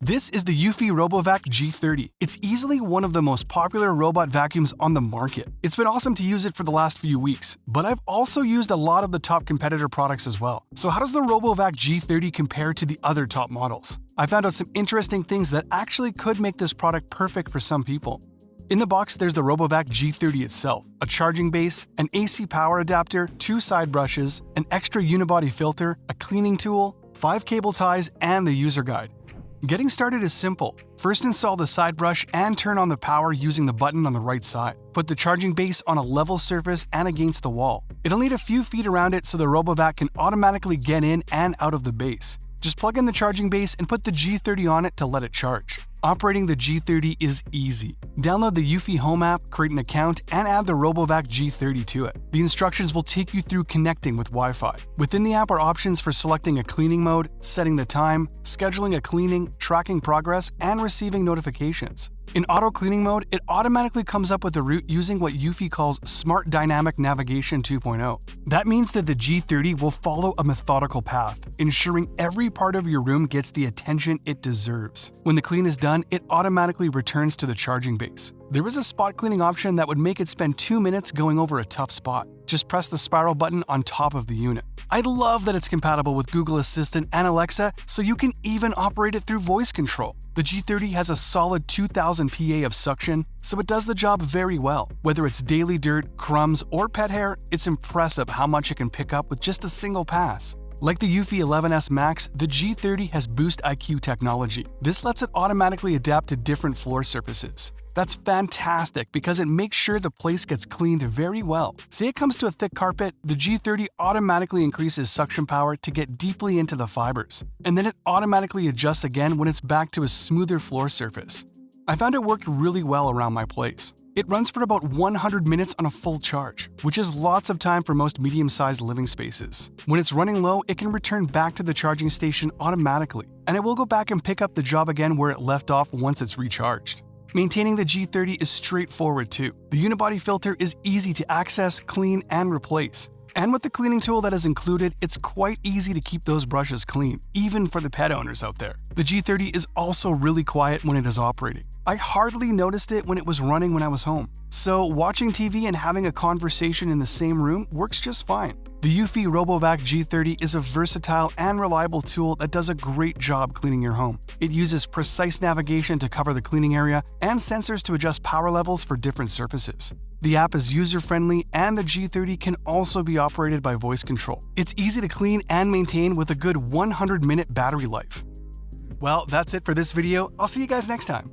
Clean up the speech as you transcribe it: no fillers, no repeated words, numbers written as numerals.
This is the eufy RoboVac G30. It's easily one of the most popular robot vacuums on the market. It's been awesome to use it for the last few weeks, but I've also used a lot of the top competitor products as well. So how does the RoboVac G30 compare to the other top models? I found out some interesting things that actually could make this product perfect for some people. In the box, there's the RoboVac G30 itself, a charging base, an AC power adapter, 2 side brushes, an extra unibody filter, a cleaning tool, 5 cable ties, and the user guide. Getting started is simple. First, install the side brush and turn on the power using the button on the right side. Put the charging base on a level surface and against the wall. It'll need a few feet around it so the RoboVac can automatically get in and out of the base. Just plug in the charging base and put the G30 on it to let it charge. Operating the G30 is easy. Download the eufy Home app, create an account, and add the RoboVac G30 to it. The instructions will take you through connecting with Wi-Fi. Within the app are options for selecting a cleaning mode, setting the time, scheduling a cleaning, tracking progress, and receiving notifications. In auto cleaning mode, it automatically comes up with a route using what eufy calls Smart Dynamic Navigation 2.0. That means that the G30 will follow a methodical path, ensuring every part of your room gets the attention it deserves. When the clean is done, it automatically returns to the charging base. There is a spot cleaning option that would make it spend 2 minutes going over a tough spot. Just press the spiral button on top of the unit. I love that it's compatible with Google Assistant and Alexa, so you can even operate it through voice control. The G30 has a solid 2000 PA of suction, so it does the job very well. Whether it's daily dirt, crumbs, or pet hair, it's impressive how much it can pick up with just a single pass. Like the eufy 11S Max, the G30 has Boost IQ technology. This lets it automatically adapt to different floor surfaces. That's fantastic because it makes sure the place gets cleaned very well. Say it comes to a thick carpet, the G30 automatically increases suction power to get deeply into the fibers, and then it automatically adjusts again when it's back to a smoother floor surface. I found it worked really well around my place. It runs for about 100 minutes on a full charge, which is lots of time for most medium-sized living spaces. When it's running low, it can return back to the charging station automatically, and it will go back and pick up the job again where it left off once it's recharged. Maintaining the G30 is straightforward too. The unibody filter is easy to access, clean, and replace. And with the cleaning tool that is included, it's quite easy to keep those brushes clean, even for the pet owners out there. The G30 is also really quiet when it is operating. I hardly noticed it when it was running when I was home. So watching TV and having a conversation in the same room works just fine. The eufy RoboVac G30 is a versatile and reliable tool that does a great job cleaning your home. It uses precise navigation to cover the cleaning area and sensors to adjust power levels for different surfaces. The app is user-friendly, and the G30 can also be operated by voice control. It's easy to clean and maintain with a good 100-minute battery life. Well, that's it for this video. I'll see you guys next time.